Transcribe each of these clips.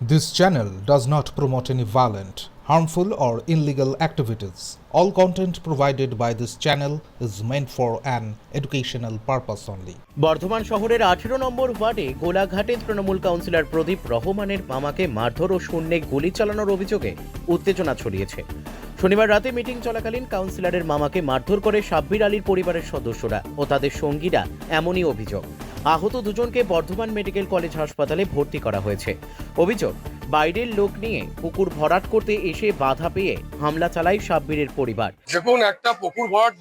This channel does not promote any violent, harmful, or illegal activities. All content provided by this channel is meant for an educational purpose only. Bardhaman শহরের 18 নম্বর ওয়ার্ডে গোলাঘাটে Trinamool councillor প্রদীপ রহমানের মামাকে মারধর ও শূন্যে গুলি চালানোর অভিযোগে উত্তেজনা ছড়িয়েছে। শনিবার রাতে মিটিং চলাকালীন কাউন্সিলরের মামাকে মারধর করে সাব্বির আলীর পরিবারের সদস্যরা ও তাদের সঙ্গীরা, এমনই অভিযোগ। আহত দুজনকে বর্ধমান মেডিকেল কলেজ হাসপাতালে ভর্তি করা হয়েছে। অভিযোগ, বাইরের লোক নিয়ে পুকুর ভরাট করতে এসে বাধা পেয়ে হামলা চালায় সাব্বিরের পরিবার। যখন একটা পুকুর ভরাট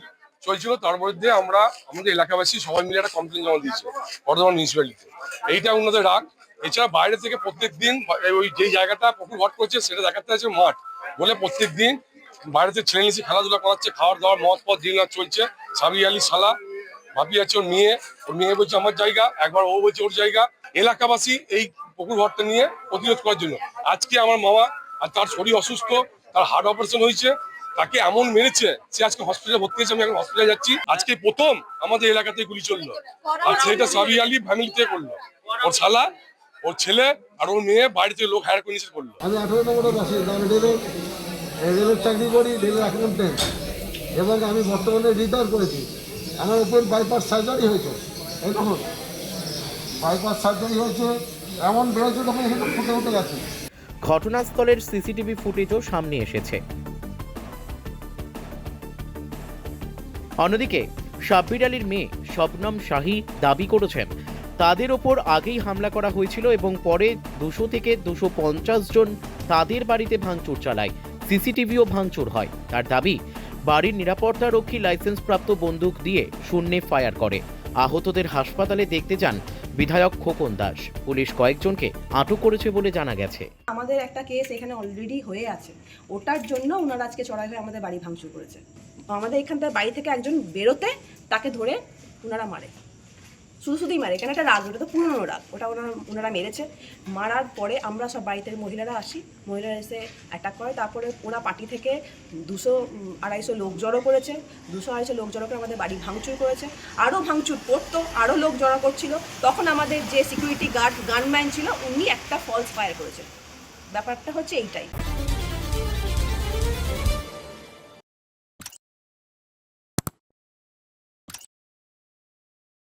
চলছিল তার মধ্যে আমরা আমাদের এলাকাবাসী সবাই মিলে একটা কমপ্লেন জমা দিয়েছি বর্ধমান মিউনিসিপ্যালিটি। এইটা ওনাদের রাগ। এছাড়া বাইরে থেকে প্রত্যেক দিন ওই যে জায়গাটা পুকুর ভরাট করছে সেটা দেখাতে আছে মাঠ বলে প্রত্যেক দিন বাইরে থেকে ছেলে নিচে খেলাধুলা করাচ্ছে, খাওয়ার দাওয়ার মদ পথ দিন চলছে। সাবির আলী সালা ভাবি আছে ওর মেয়ে বলছে আমার জায়গা, একবার ও বলছে ওর জায়গা। এলাকাবাসী এই পুকুর ভরাটটা নিয়ে প্রতিরোধ করার জন্য আজকে আমার মামা, আর তার শরীর অসুস্থ, তার হার্ট অপারেশন হয়েছে, তাকে এমন মেরেছে সে আজকে হসপিটালে ভর্তি হয়েছে। আমি এখন হসপিটালে যাচ্ছি। আজকে প্রথম আমাদের এলাকাতে গুলি চললো, আর সেটা সাবির আলী ফ্যামিলি থেকে করলো। ওর শালা, ওর ছেলে আর ওর মেয়ে বাইরে থেকে লোক হায়ার করে নিচে করলো। আমি 18 নম্বরে বাসিন্দা। আমি রেলের চাকরি করি, রেলের অ্যাকাউন্টেন্ট, এবং আমি বর্তমানে রিটায়ার করেছি। আমার উপর বাইপাস সার্জারি হয়েছে। এই দেখুন বাইপাস সার্জারি হয়েছে, এমন বেড়েছে তখন এখানে ফুটে উঠে গেছে। ঘটনাস্থলের সিসিটিভি ফুটেজও সামনে এসেছে। অন্যদিকে সাব্বির আলীর মেয়ে শবনম শাহী দাবি করেছেন তাদের ওপর আগেই হামলা করা হয়েছিল এবং পরে 200 থেকে 250 জন তাদের বাড়িতে ভাঙচুর চালায়। সিসিটিভিও ভাঙচুর হয়। তার দাবি, বাড়ির নিরাপত্তা রক্ষী লাইসেন্সপ্রাপ্ত বন্দুক দিয়ে শূন্যে ফায়ার করে। আহতদের হাসপাতালে দেখতে যান বিধায়ক খোকন দাস। পুলিশ কয়েকজনকে আটক করেছে বলে জানা গেছে। আমাদের একটা কেস এখানে অলরেডি হয়ে আছে, ওটার জন্য ওনারা আজকে চড়াই হয়ে আমাদের বাড়ি ভাঙচুর করেছে। আমাদের এখান থেকে বাড়ি থেকে একজন বেরোতে তাকে ধরে ওনারা মারে, শুধুই মারে। এখানে একটা রাগ, ওটা তো পুরনো রাগ, ওটা ওনারা মেরেছে। মারার পরে আমরা সব বাড়িতে মহিলারা আসি, মহিলারা এসে অ্যাটাক করে। তারপরে ওরা পার্টি থেকে 200-250 লোক জড়ো করেছে। 200-250 লোক জড়ো করে আমাদের বাড়ি ভাঙচুর করেছে। আরও ভাঙচুর করতো, আরও লোক জড়ো করছিল। তখন আমাদের যে সিকিউরিটি গার্ড গানম্যান ছিল উনি একটা ফলস ফায়ার করেছে। ব্যাপারটা হচ্ছে এইটাই।